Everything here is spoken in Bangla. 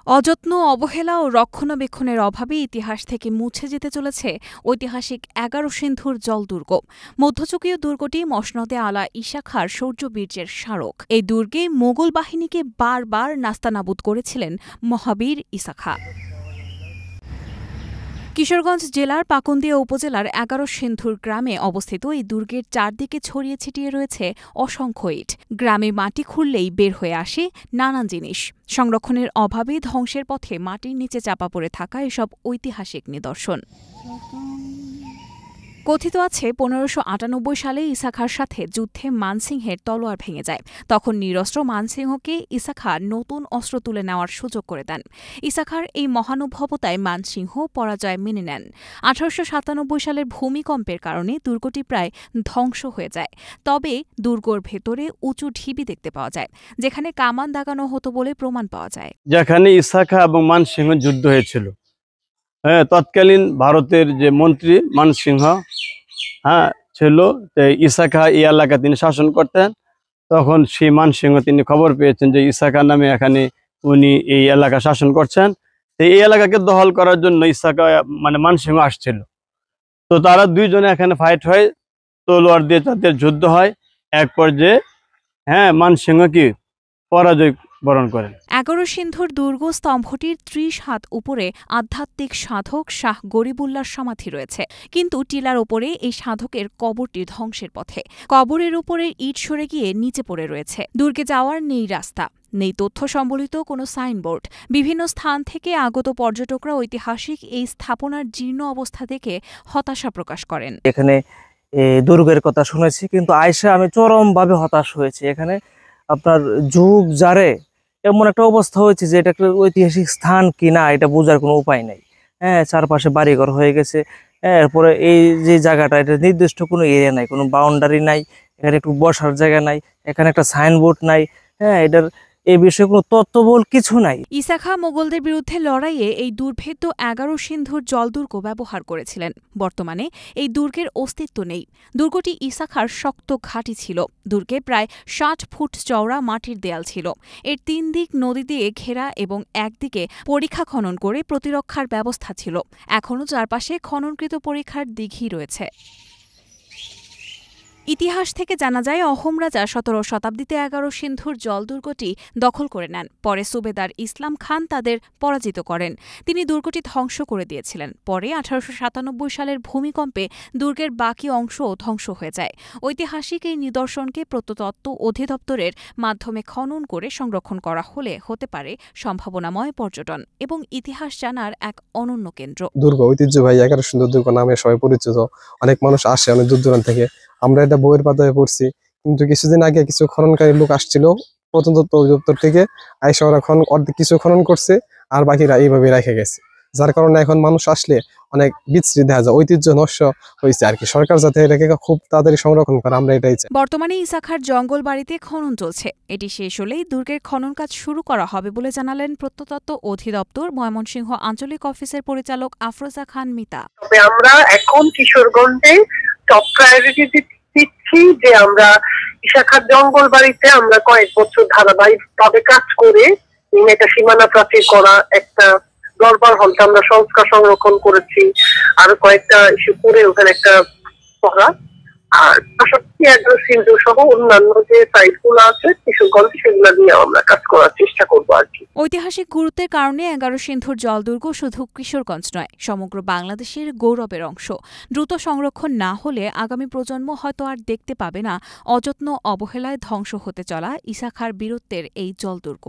অযত্ন, অবহেলা ও রক্ষণাবেক্ষণের অভাবে ইতিহাস থেকে মুছে যেতে চলেছে ঐতিহাসিক ১১ সিন্ধুর জলদুর্গ। মধ্যযুগীয় দুর্গটি মসনদে আলা ঈসা খাঁর শৌর্যবীর্যের স্মারক। এই দুর্গে মোগল বাহিনীকে বারবার নাস্তানাবুদ করেছিলেন মহাবীর ঈসা খাঁ। কিশোরগঞ্জ জেলার পাকুন্দিয়া উপজেলার ১১ সিন্ধুর গ্রামে অবস্থিত এই দুর্গের চারদিকে ছড়িয়ে ছিটিয়ে রয়েছে অসংখ্য ইট। গ্রামে মাটি খুঁড়লেই বের হয়ে আসে নানান জিনিস। সংরক্ষণের অভাবে ধ্বংসের পথে মাটির নিচে চাপা পড়ে থাকা এসব ঐতিহাসিক নিদর্শন। কথিত আছে ১৫৯৮ সালে ঈসা খাঁর সাথে যুদ্ধে মানসিংহের তলোয়ার ভেঙে যায়। তখন নিরস্ত্র মানসিংহকে ঈসা খাঁ নতুন অস্ত্র তুলে নেওয়ার সুযোগ করে দেন। ঈসা খাঁর এই মহানুভবতায় মানসিংহ পরাজয় মেনে নেন। ১৮৯৭ সালের ভূমিকম্পের কারণে দুর্গটি প্রায় ধ্বংস হয়ে যায়। তবে দুর্গর ভেতরে উঁচু ঢিবি দেখতে পাওয়া যায়, যেখানে কামান দাগানো হতো বলে প্রমাণ পাওয়া যায়। যেখানে ঈসা খাঁ এবং মানসিংহ যুদ্ধ হয়েছিল, তৎকালীন ভারতের যে মন্ত্রী মানসিংহ ছিল, ঈসা খাঁ এই এলাকা তিনি শাসন করতেন। তখন সেই মানসিংহ তিনি খবর পেয়েছেন যে ঈসা খাঁ নামে এখানে উনি এই এলাকা শাসন করছেন। এই এলাকাকে দখল করার জন্য ঈসা খাঁ মানসিংহ আসছিল। তো তারা দুইজনে এখানে ফাইট হয়, তলোয়ার দিয়ে তাদের যুদ্ধ হয়। এক পর্যায়ে মানসিংহ কি পরাজয় বরণ করেন। ১১ সিন্ধুর দুর্গ স্তম্ভটির ৩০ হাত উপরে আধ্যাত্মিক সাধক শাহ গরিবুল্লাহর সমাধি রয়েছে, কিন্তু টিলার ওপরে এই সাধকের কবরটি ধ্বংসের পথে। কবরের উপরে ইট সরে গিয়ে নিচে পড়ে রয়েছে। দুর্গে যাওয়ার নেই রাস্তা, নেই তথ্য সম্বলিত কোনো সাইনবোর্ড। বিভিন্ন স্থান থেকে আগত পর্যটকরা ঐতিহাসিক এই স্থাপনার জীর্ণ অবস্থা দেখে হতাশা প্রকাশ করেন। এখানে দুর্গের কথা শুনেছি, কিন্তু আইসা আমি চরমভাবে হতাশ হয়েছি। এখানে আপনার যুগ জারে এমন একটা অবস্থা হয়েছে যে এটা একটা ঐতিহাসিক স্থান কিনা এটা বোঝার কোনো উপায় নাই। চারপাশে বাড়িঘর হয়ে গেছে। এরপরে এই যে জায়গাটা, এটা নির্দিষ্ট কোনো এরিয়া নাই, কোনো বাউন্ডারি নাই, এখানে একটু বসার জায়গা নাই, এখানে একটা সাইনবোর্ড নাই। এটার এই বিষয়ে কোনো তথ্যবল কিছু নাই। ঈসা খাঁ মোগলদের বিরুদ্ধে লড়াইয়ে এই দুর্ভেদ্য ১১ সিন্ধুর জলদুর্গ ব্যবহার করেছিলেন। বর্তমানে এই দুর্গের অস্তিত্ব নেই। দুর্গটি ঈসা খাঁর শক্ত ঘাঁটি ছিল। দুর্গে প্রায় ৬০ ফুট চওড়া মাটির দেয়াল ছিল। এর ৩ দিক নদী দিয়ে ঘেরা এবং একদিকে পরিখা খনন করে প্রতিরক্ষার ব্যবস্থা ছিল। এখনও চারপাশে খননকৃত পরিখার দিঘি রয়েছে। ইতিহাস থেকে জানা যায়, অহোম রাজা ১৭ শতাব্দীতে ১১ সিন্ধুর জলদুর্গটি দখল করে নেন। পরে সুবেদার ইসলাম খান তাদের পরাজিত করেন। তিনি দুর্গটি ধ্বংস করে দিয়েছিলেন। পরে ১৮৯৭ সালের ভূমিকম্পে দুর্গের বাকি অংশও ধ্বংস হয়ে যায়। ঐতিহাসিক এই নিদর্শনকে প্রত্নতত্ত্ব অধিদপ্তরের মাধ্যমে খনন করে সংরক্ষণ করা হলে হতে পারে সম্ভাবনাময় পর্যটন এবং ইতিহাস জানার এক অনন্য কেন্দ্র। দুর্গ ঐতিহ্যবাহী ১১ সিন্ধুর দুর্গ নামে সবাই পরিচিত। অনেক মানুষ আসে অনেক দূর দূরান্ত থেকে। আমরা এটা বইয়ের পাতায় পড়ছি, কিন্তু কিছুদিন আগে কিছু খননকারী লোক আসছিল প্রত্নতত্ত্ব অধিদপ্তর থেকে। আইসা ওরা অর্ধেক কিছু খনন করছে, আর বাকিরা এইভাবে রেখে গেছে। যার কারণে এখন মানুষ আসলে অনেক বিচ্ছিরি দেখা যায়, ঐতিহ্য নষ্ট হয়েছে আর কি। সরকার যাতে এটাকে খুব তাড়াতাড়ি সংরক্ষণ করে, আমরা এটাই চাই। বর্তমানে ঈসা খাঁর জঙ্গল বাড়িতে খনন চলছে। এটি শেষ হলেই দুর্গের খনন কাজ শুরু করা হবে বলে জানালেন প্রত্নতত্ত্ব অধিদপ্তর ময়মনসিংহ আঞ্চলিক অফিসের পরিচালক আফরোজা খান মিতা। তবে আমরা এখন কিশোরগঞ্জে টপ প্রায়োরিটি দিচ্ছি যে আমরা ঈসা খাঁর জঙ্গল বাড়িতে আমরা কয়েক বছর ধারাবাহিকভাবে কাজ করে একটা সীমানা প্রাচীর করা, একটা দরবার হলটা আমরা সংস্কার সংরক্ষণ করেছি, আরো কয়েকটা ইস্যু করে ওখানে একটা করা, আর পাশাপাশি ১১ সিন্ধু সহ অন্যান্য যে সাইটগুলো আছে কিশোরগঞ্জ, সেগুলো নিয়ে আমরা কাজ করার চেষ্টা করবো আর কি। ঐতিহাসিক গুরুত্বের কারণে ১১ সিন্ধুর জলদুর্গ শুধু কিশোরগঞ্জ নয়, সমগ্র বাংলাদেশের গৌরবের অংশ। দ্রুত সংরক্ষণ না হলে আগামী প্রজন্ম হয়তো আর দেখতে পাবে না অযত্ন অবহেলায় ধ্বংস হতে চলা ঈসা খাঁর বীরত্বের এই জলদুর্গ।